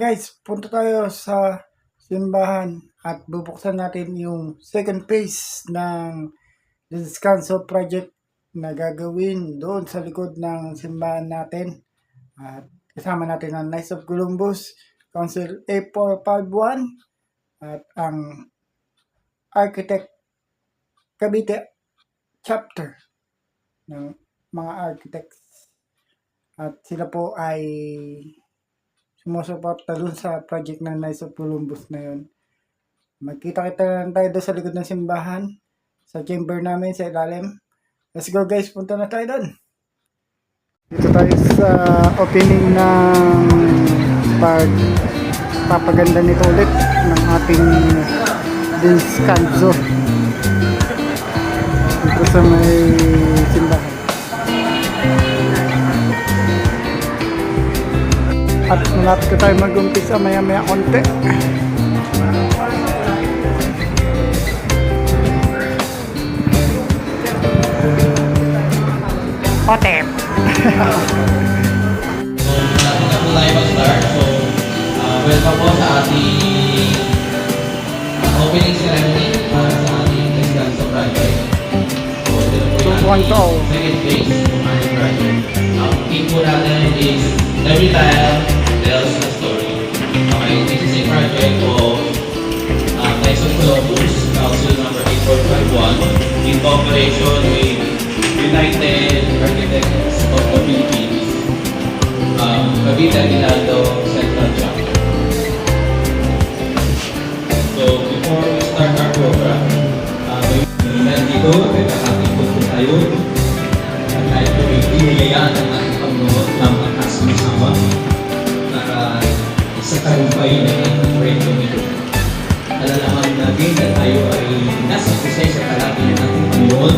guys, punta tayo sa simbahan at bubuksan natin yung second phase ng Descanso project na gagawin doon sa likod ng simbahan natin. At kasama natin ang Knights of Columbus, Council A451 at ang Architect Cavite chapter ng mga architects. At sila po ay sumusuporta dun sa project ng Knights of Columbus na yun. Magkita-kita lang tayo doon sa likod ng simbahan, sa chamber namin, sa ilalim. Let's go guys, punta na tayo doon. Dito tayo sa opening ng pagpapaganda nito ulit ng ating Descanso dito sa may simbahan. At malapit ko tayo mag-umpisa maya-maya konti. Otep! Welcome po sa ating opening ceremony para sa ating Descanso project. So, ito po yung second phase ng ating project. Ang team po natin is every time tells a story. Okay, this is a project of Knights of Columbus, Council number 8451, in cooperation with United Architects of the Philippines, Cavite Aguinaldo Central Chapter. So, before we start our program, nandito, ating punto tayo. At tayo po ay pinayayaan ng ating Panginoon ng kasama-sama para sa tagumpay ng ating proyekto nito. Alalaman natin na tayo ay nasa proseso sa kalapit ng ating Panginoon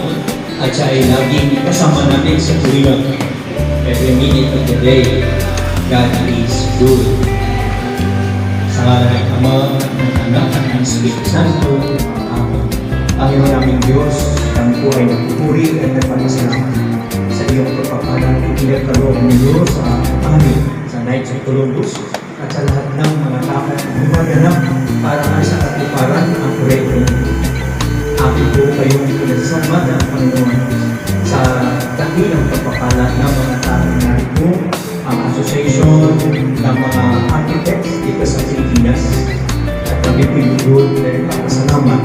at siya ay laging kasama natin sa tuwing every minute of the day. God is good. Sa ngalan ng Ama, ng Anak, at ng Espiritu Santo. Amen. Panginoon naming Diyos, kami po ay nagpupuri at nagpapasalamat sa iyong pagpapalang pinagkaloob niyo sa amin, sa Knights of Columbus, at sa lahat ng mga dapat gumaganap para sa katuparan ang proyekto. Amin po kayong pinasama ng Panginoon sa dakilang pagpapala ng mga tao narito, ang association ng mga architects dito sa Pilipinas. At kami pinugod na nagpapasalamat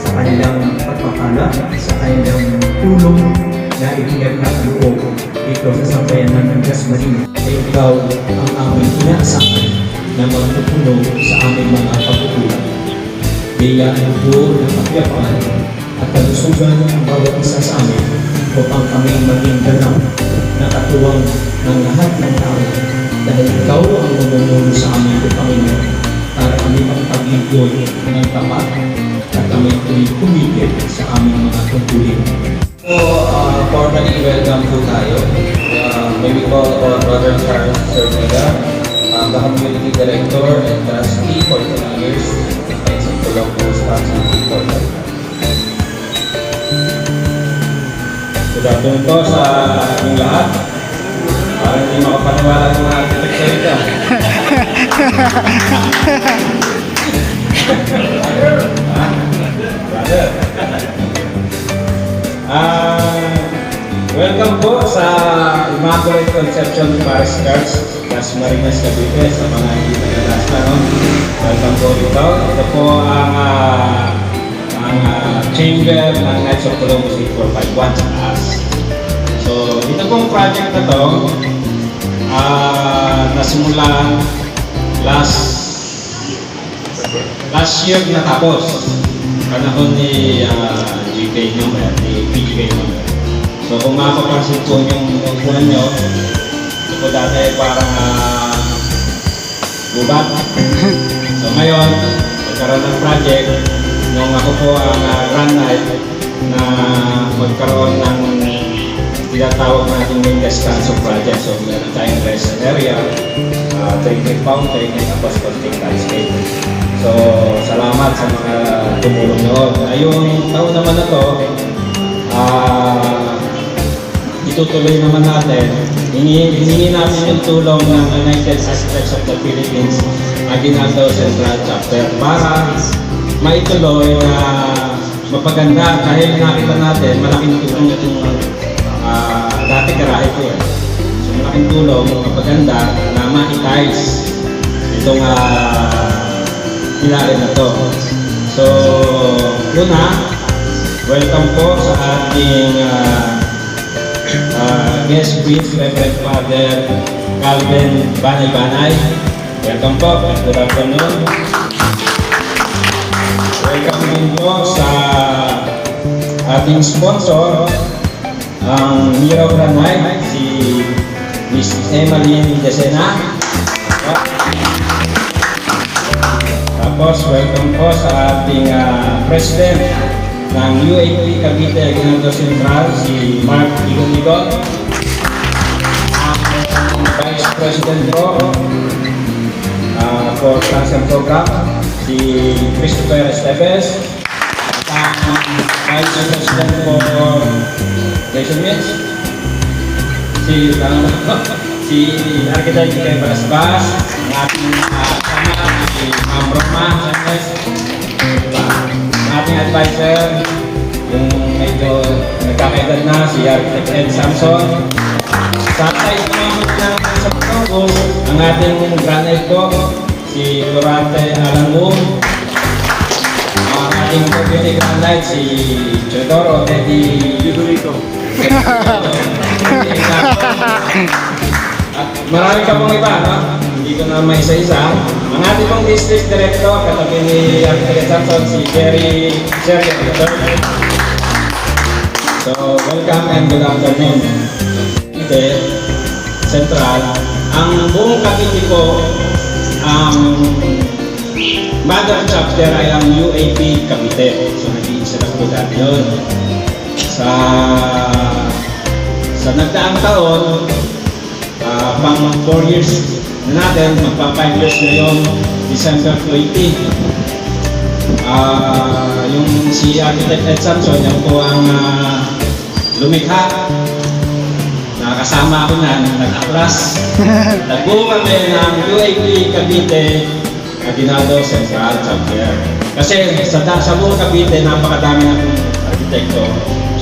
sa kanilang pagpapala, sa kanilang tulong na ipinagkakaloob dito sa sambayanan ng Dasmariñas. Ay ikaw ang aming inaasahan na magtutunog sa aming mga pagkukulang. Bigyan po ng kapyapan at kalusugan ang bawat isa sa amin upang kami maging ganap na katuwang ng lahat ng tao dahil ikaw ang mamumuno sa amin o Panginoon para kami magpag-igoy ng tapat at kami kumikit sa aming mga tungkulin. So, formally welcome po tayo. May we call our Brother Charles Cervera, the Community Director and Trustee for 20 years in Knights of Columbus, Council A451. Good afternoon po sa ating lahat. Para hindi makapaniwala ng mga architect ito. Brother. Welcome po sa Immaculate Conception Parish Church, Dasmariñas, Cavite, sa mga hindi nagdadasma. Welcome po dito. Ito po ang chamber ng Knights of Columbus 8451 sa taas. So, dito pong project na to, nasimula last year natapos. Panahon ni GK Number, ni PGK Number. So, kung makapapansin po yung upuan nyo, ito po dati parang gubat. So, ngayon, nagkaroon ng project. Nung ako po ang Grand Knight na magkaroon ng tinatawag natin yung Descanso project. So, meron tayong rest area, drinking fountain, and tapos konting landscape. So, salamat sa mga tumulong noon. Yung taon naman na to, itutuloy naman natin hiningi namin yung tulong ng United Aspects of the Philippines Aguinaldo Central Chapter para maituloy na mapaganda dahil nakita natin malaking tulong itong dati karahe ko eh. So malaking tulong mapaganda na ma-itiles itong pilarin na to. So yun welcome po sa ating guest priest, Reverend Father Calvin Banay-Banay. Welcome po, good afternoon. Welcome din po sa ating sponsor, ang Hero Granite, si Miss Emily Desena. Tapos, welcome po sa ating President ng UAP Cavite Aguinaldo Central, si Mark Igong-Igon. Vice President po for Plans and Program, si Christopher Estevez. Vice President for Jason Mitch, si Architect Kay Basbas, ang ating kasama, si Ma'am Roma Sanchez, ang ating advisor, yung medyo nagkakaedad na, si Architect Ed Samson. Sa side naman ng sa Pagkakos, ang ating granite po, si Florante Alangum. Ang ating community granite, si Teodoro Teddy Yudurito. At marami ka pong iba, no? Hindi ko na may isa-isa. Ang ating pong district director, katabi ni Architect Samson, si Jerry Sergio. So, welcome and good afternoon. Cavite Central. Ang buong Cavite po, ang mother chapter ay ang UAP Cavite. So, nag-iisa lang po dati yun. Sa nagdaang taon, pang 4 years na natin, magpa 5 years na yun, December 20. Yung si Architect Ed Samson, yan po ang lumikha. Nakasama ako na, nag-aplas. Nagbuo kami ng UAP Cavite Aguinaldo Central Chapter. Kasi sa buong Cavite, napakadami na pong arkitekto.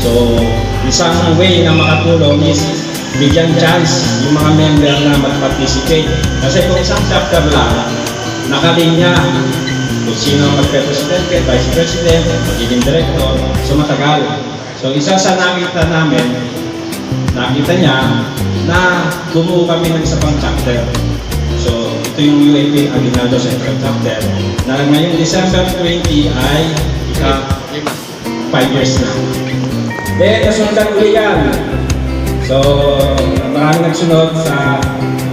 So, isang way na makatulong is bigyan chance yung mga member na mag-participate. Kasi kung isang chapter lang, nakalinya kung sino magpe-presidente, vice president, magiging director, so matagal. So, isa sa nakita niya na bumuo kami ng isa pang chapter. So, ito yung UAP Aguinaldo Central Chapter na ngayong December 20 ay 5 years na. Nasundan uli yan. So, maraming nagsunod sa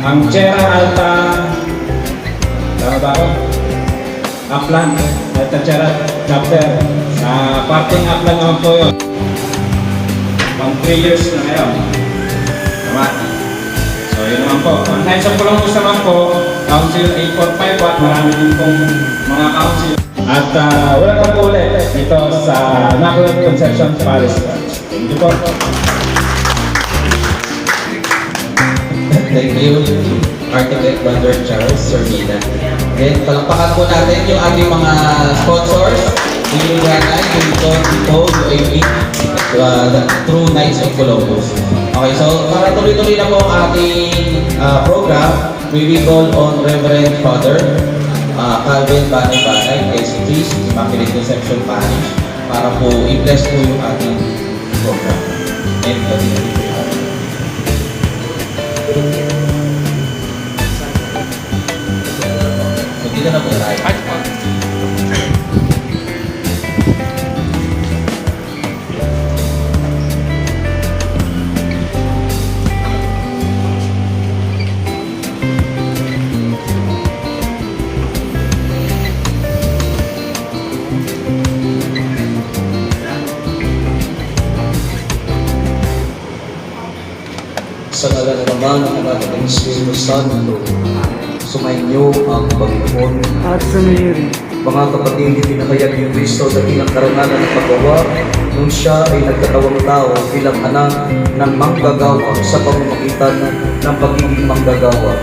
ang Sierra Alta, tama ba ako? Upland, Alta Sierra Chapter. Sa parting Upland naman po yun. Pang 3 years na ngayon. Tama? So, yun naman po. Ang Knights of Columbus naman po, Council 845 Watt, marami din pong mga council. At wala kang po ulit dito sa Immaculate Conception Parish Church. Thank you po. Thank you, Architect Brother Charles Sermina. Then, palakpakan po natin yung ating mga sponsors. Yung Granite, yung Tito, UAP, True Knights of Columbus. Okay, so para tuloy-tuloy na po ang ating program, we will call on Reverend Father Calvin Banay-Banay, Guest Priest, Immaculate Conception Parish, para po i-bless po yung ating program. And so, dito na po tayo. Sa ngalan naman ng Anak ng Espiritu Santo, sumainyo ang Panginoon. At sumayin. Mga kapatid, pinakayag ni Kristo dakilang karangalan ng paggawa nung siya ay nagkatawang tao bilang anak ng manggagawa sa pamamagitan ng pagiging manggagawa.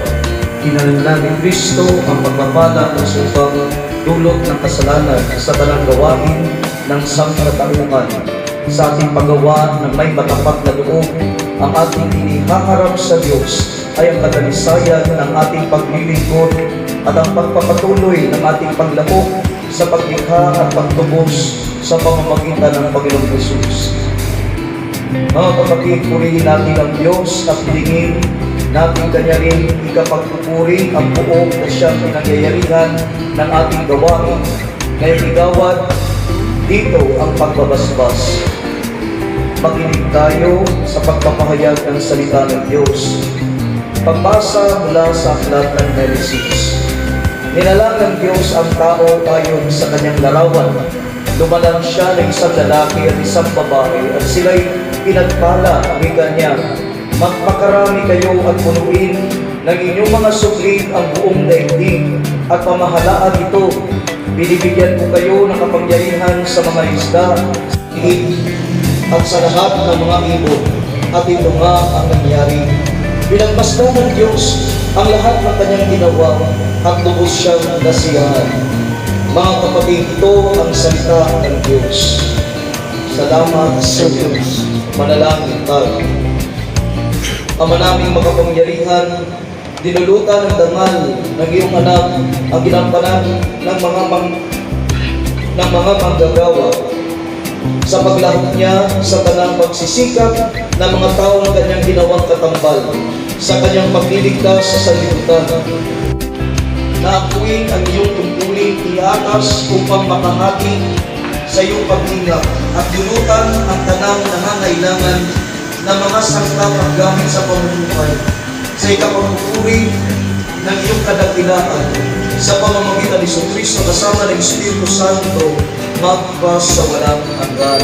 Kinalala ni Kristo ang pagpapala ng supang dulot ng kasalanan sa tanang gawain ng sangkatauhan. Sa ating paggawa ng may matapat na loob, ang ating inihaharap sa Diyos ay ang kadalisayan ng ating paglilingkod at ang pagpapatuloy ng ating paglahok sa paglikha at pagtubos sa pamamagitan ng Panginoong Jesus. Mga kapatid, purihin natin ang Diyos at hilingin natin Kanya rin ikapagpupuri ang buong na siyang pinangyayarihan ng ating gawain. Ngayon igawad dito ang pagbabasbas. Makinig tayo sa pagpapahayag ng salita ng Diyos. Pagbasa mula sa aklat ng Genesis. Nilalang ng Diyos ang tao ayon sa kanyang larawan. Lumalang siya ng isang lalaki at isang babae at sila'y pinagpala ang niya. Magpakarami kayo at punuin ng inyong mga suklit ang buong daigdig at pamahalaan ito. Binibigyan ko kayo ng kapangyarihan sa mga isda, at sa lahat ng mga ibon. At ito nga ang nangyari. Pinagmasdan ng Diyos ang lahat ng kanyang ginawa at lubos siyang nasiyahan. Mga kapatid, ito ang salita ng Diyos. Salamat sa Diyos. Manalangin tayo. Ama naming makapangyarihan, dinulutan ng dangal ng iyong anak ang ginampanan ng mga manggagawa sa paglahok niya sa kanang pagsisikap ng mga taong kanyang ginawang katambal sa kanyang pagliligtas sa sanlibutan. Naakuin ang iyong tungkulin iatas upang makahati sa iyong paghinga at dulutan ang tanang nangangailangan ng mga sangkap at gamit sa pamumuhay sa ikapagpupuri ng iyong kadakilaan sa pamamagitan ni Kristo kasama ng Espiritu Santo magpas sa walang hanggan.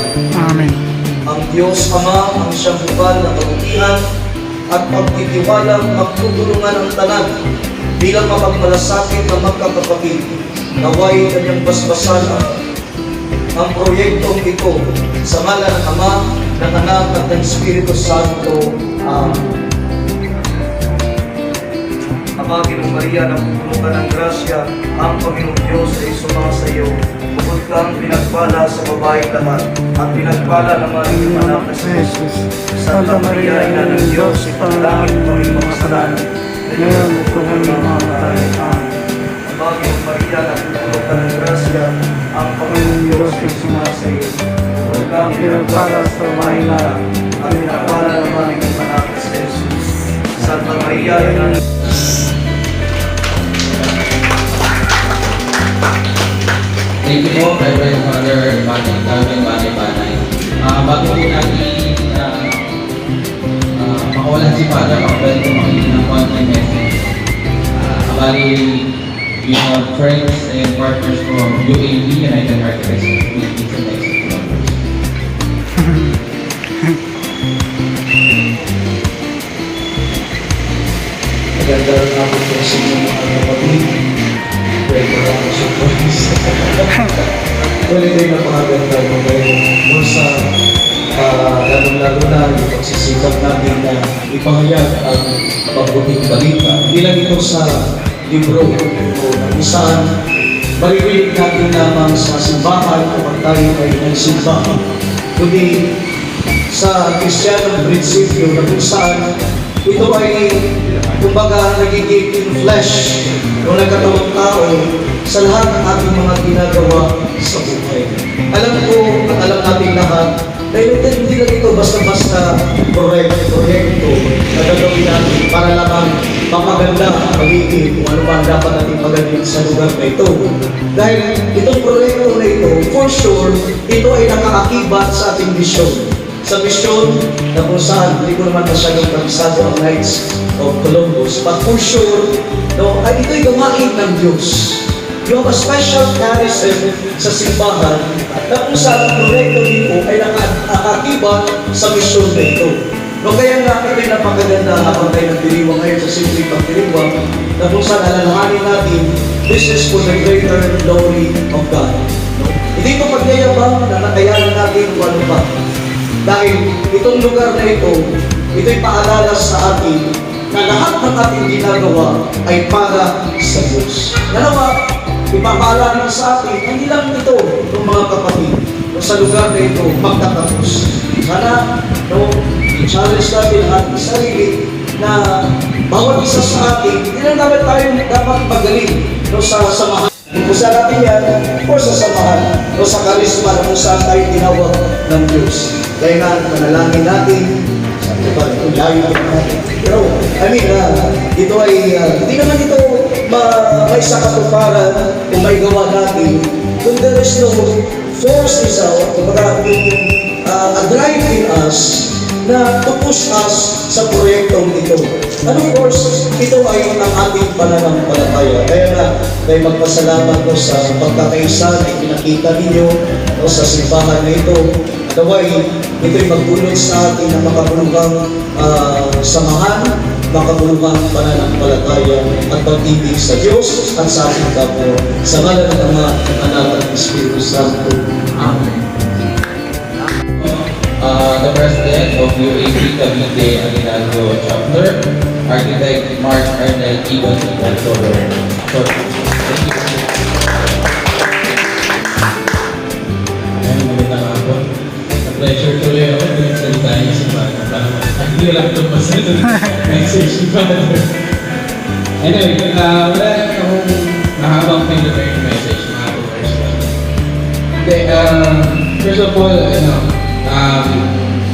Amen. Ang Diyos Ama ang siyang hubal ng kabutihan at pagtitiwalang magtutulungan ang tanan bilang mapagmalasakit ng magkakapatid. Naway kanyang basbasan ang proyektong ito sa ngalan ng Ama, ng Anak at ng Espiritu Santo. Amen. Ama, Ginong Maria, napupuno ka ng grasya, ang Panginoong Diyos ay sumasa iyo. Bukod kang pinagpala sa babaeng lahat, at pinagpala naman ang iyong anak na si Jesus. Santa Maria, Ina ng Diyos, ipanalangin mo ang mga kasalanan, ngayon at kung ano mga matay. Amen. Ama, Ginong Maria, napupuno ka ng grasya, ang Panginoong Diyos ay sumasa iyo. Bukod kang pinagpala sa babaeng lahat, at pinagpala naman ang iyong anak na si Jesus. Santa Maria, Ina ng Thank you po, Reverend Father Calvin Banay. Bago po natin makawalan si Father, pwede po makinig ng konting message. Bali, we have friends and partners from UAB, United Architects. Please next. Magandang hapon po sa inyo mga kapatid. Pwede ko lang ang surprise. Holiday na pakaganda mo kayo. Mula sa lalong-lalo na yung pagsisikap natin na ipahayag ang mabuting balita. Hindi lang ito sa libro o na isaan maririnig natin lamang sa simbahan kapag tayo ay nagsimba. Kundi sa Kristiyanong prinsipyo na kung saan ito ay kumbaga nagiging in flesh o nagkatawang tao sa lahat ng ating mga ginagawa sa buhay. Alam ko at alam natin lahat dahil hindi lang ito basta-basta proyekto na gagawin natin para lamang mapaganda ang paligid kung ano ba ang dapat natin pagawin sa lugar na ito. Dahil itong proyekto na ito, for sure, ito ay nakaakibat sa ating misyon. Sa misyon na kung saan hindi ko naman masyadong kabisado ang Knights of Columbus, but for sure, ay ito'y gawain ng Diyos. You have a special charism sa simbahan na kung saan ang proyekto dito ay nakaakibat sa misyon na ito. Kaya nga ito'y napakaganda habang tayo nagdiriwang ngayon sa simpleng pagdiriwang na kung saan alalahanin natin, this is for the greater glory of God. Hindi ito pagyayabang na nakayanan natin kung ano pa. Dahil itong lugar na ito'y paalala sa atin na lahat ng ating ginagawa ay para sa Diyos. Dalawa, ipapaalala sa atin, hindi lang ito, itong mga kapatid, sa lugar na ito, magtatapos. Sana, i-challenge natin ang ating sarili na bawat isa sa atin, hindi lang dapat magaling sa samahan. Kung saan natin yan, o sa samahan, o sa karisma na kung saan tayo tinawag ng Diyos. Kaya nga, manalangin natin, layo natin. Pero, ito ay, hindi naman ito may sakatuparan kung may gawa natin. Kung there is no force is out, kumbaga, a drive in us na to push us sa proyektong ito. And of course, ito ay ang ating pananampalataya. Kaya na, may magpasalamat ko sa pagkakaisa na pinakita ninyo sa simbahan na ito. Naway, ito'y magdulot sa atin na makabulugang samahan, makabulugang pananampalataya at pag-ibig sa Diyos at sa ating kapwa. Sa ngalan ng Ama, ng Anak at Espiritu Santo. Amen. The President of UAP Cavite Aguinaldo Chapter, Architect Mark Arnel Ibon Ibaltoro. Thank you. Magandang hapon. Pleasure tuloy ako din sa tayo sa bata. Parang hindi lang ito masyado message ni Father. Anyway, wala akong mahabang pinag-air message na ako first. Hindi, first of all,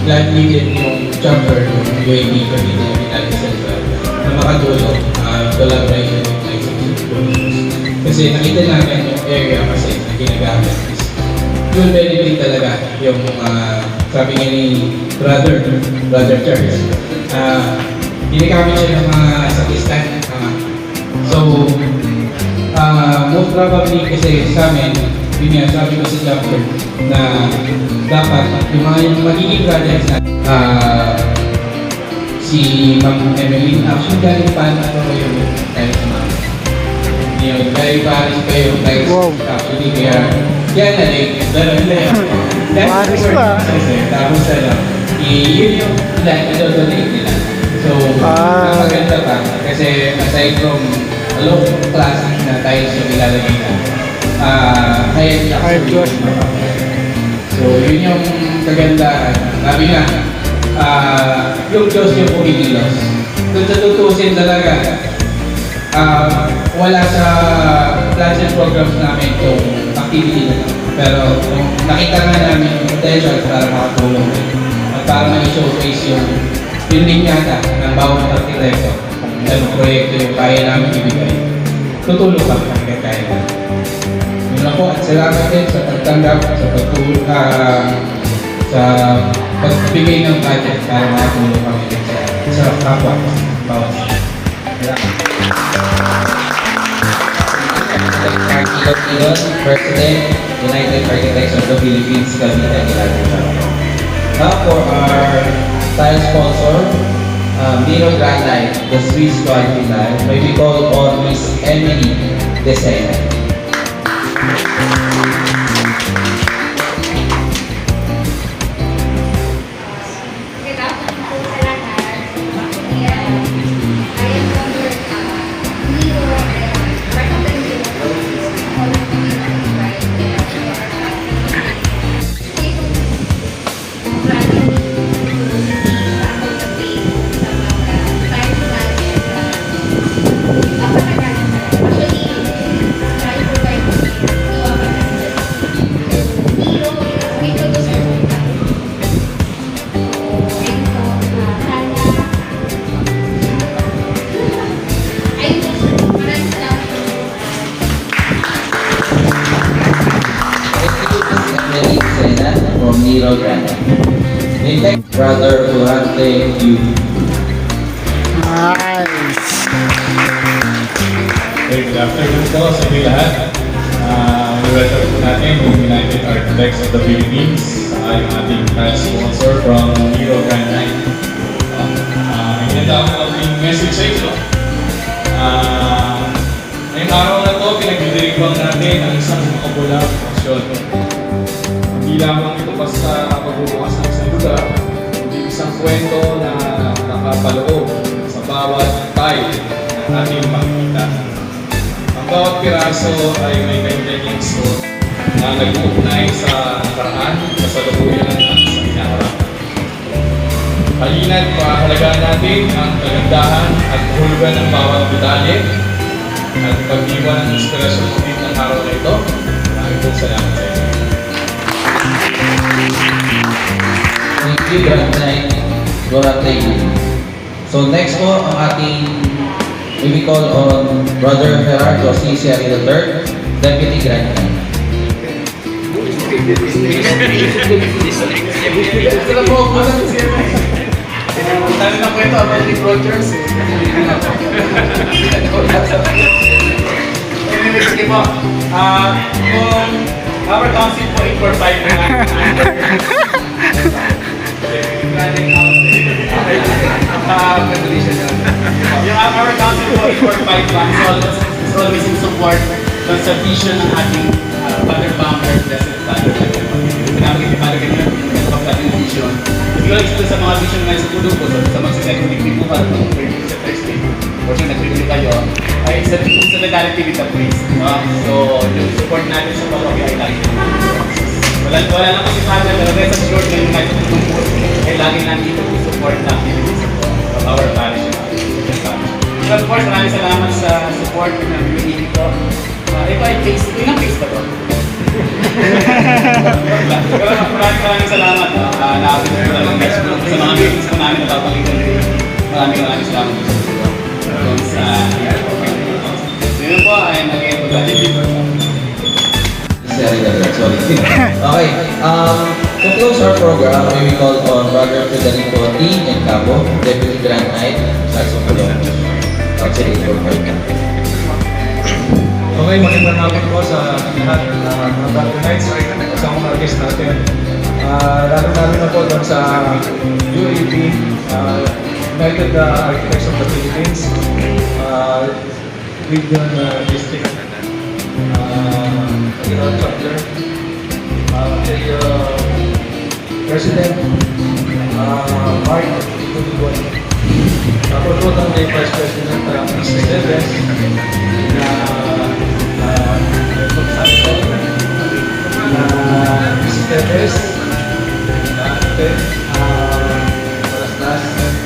glad we did yung chapter ng UAP Cavite Aguinaldo Central na makatulong collaboration with ICC. Kasi nakita namin yung area kasi na ginagamit yung benefit talaga yung sabi nga ni Brother Charles, ginagamit siya ng mga sakistan. So, most probably kasi sa amin, yun nga, sabi ko sa chapter na dapat yung magiging projects na si Ma'am Emeline, actually galing pa ano yung kahit Ma'am. Yun, galing Paris pa yung guys. Actually, kaya na din, Paris pa. Tapos yun yung donate nila. So, maganda pa kasi aside from a lot of classes na tiles yung ilalagay na, kaya so, yun yung kagandahan. Sabi nga, yung Diyos yung pumikilos. Kung sa tutusin talaga, wala sa plans and programs namin itong activity na. Pero nakita nga namin yung potential para makatulong at para ma-showcase yung linyada ng bawat arkitekto. Kung anong proyekto yung kaya namin ibigay, tutulong kami hanggang kaya namin. Yun lang po at salamat din sa pagtanggap, sa pagbigay ng budget para makatulong kami sa kapwa bawat Ilon, President, United Architects of the Philippines, Cavite Aguinaldo Chapter. Now for our tile sponsor, Miro Granite, the Swiss quality tile, may we call on Miss Emily Desena. Good afternoon po sa lahat. Actually, I am under Miro and part of the Miro all of the Miro, right? From Miro Granite. Next, Brother Fulante Yu. Nice. Okay, good afternoon po sa inyo lahat. Welcome po natin yung United Architects of the Philippines, yung ating tile sponsor from Miro Granite. Hindi ako maging message sa inyo. Ngayong araw na to, pinag-diribang natin ang isang makabulang aksyon. ating makikita. Ang bawat piraso ay may kanya-kanyang scope na nag-uugnay sa nakaraan, kasalukuyan at sa hinaharap. Halina't pahalagaan natin ang kagandahan at hulugan ng bawat detalye at pag-iwan ng inspirasyon din ng araw na ito. Maraming po salamat sa inyo. Thank you, Grand Knight Dorothy. So next po, ang ating we call on Brother Gerardo C. Sierra III, Deputy Grand Knight. Dami na kwento about the projects. Anyway, sige po. Kung our council po 845 na yung our council po 845 lang is always in support ng sa vision ng ating Father Founder, Blessed Father. Pinamagin ni Father kanina, pagkating vision. Hindi ko lang ito sa mga vision ngayon sa tulong ko, sa magsasecond degree po ka, sa Thursday, o siya nag-review kayo, ay sa solidarity with the priest. So, yung support natin sa pag-away ay lagi. Wala lang kasi Father, pero rest assured na yung kahit tulong po, ay lagi nandito po support natin of our parish. But of course, maraming salamat sa support na binibigay ko. Ito ay face, ilang face ba ito? Pero maraming salamat. Nakapit ko talagang next month sa mga meetings po namin napapalitan. Maraming salamat sa so yun po ay naging pagkakalipin. Okay, to close our program, we call on Brother Federico T. Encabo, Deputy Grand Knight, Saxophone. Actually, Okay, magandang hapon po sa lahat ng mga Brother Knights at sa mga artist natin. Lalo na po doon sa UAP, United Architects of the Philippines, Region District, Chapter, President, Mark Tutubuan. Tapos po ng Vice President Mr. Deves, na Mr. Deves, Palastas,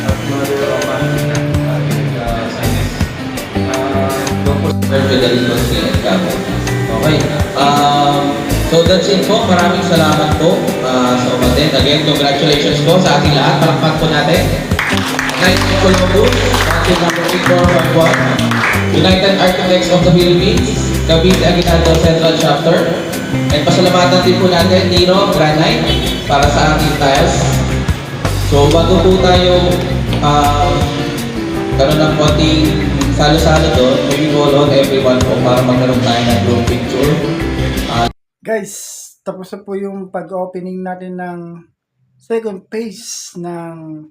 at Mother Roman, Sanes. Brother Federico T. Encabo. Okay, so that's it po. Maraming salamat po sa umatin. Again, congratulations po sa ating lahat. Palakpak po natin. Knight of Columbus, Council number 8451, United Architects of the Philippines, Cavite Aguinaldo Central Chapter, and pasalamatan din po natin Nino Grand Knight para sa ating tiles. So bago po tayo karoon ng konting salo-salo doon, maybe call on everyone po para magkaroon tayo ng group picture. Guys, tapos na po yung pag-opening natin ng second phase ng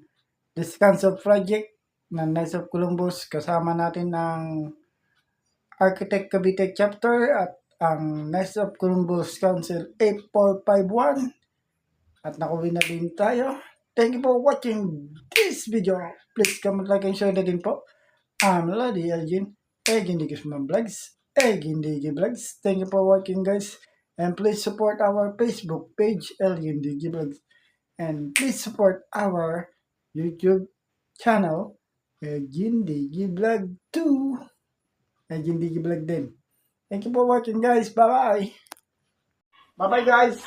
Descanso Project ng Knights of Columbus. Kasama natin ang Architect Cavite Chapter at ang Knights of Columbus Council 8451. At nakuwi na din tayo. Thank you for watching this video. Please comment, like, and share na din po. I'm Lodi Elgin, Egin Digisman Vlogs, Egin Digi Vlogs. Thank you for watching, guys. And please support our Facebook page, Elgin Digi Vlogs. And please support our YouTube channel, Egin Digi Vlog 2. Egin Digi Vlog din. Thank you for watching, guys. Bye-bye. Bye-bye, guys.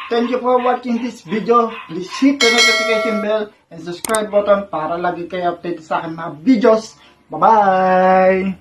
Thank you for watching this video. Please hit the notification bell and subscribe button para lagi kayo update sa akin mga videos. Bye-bye!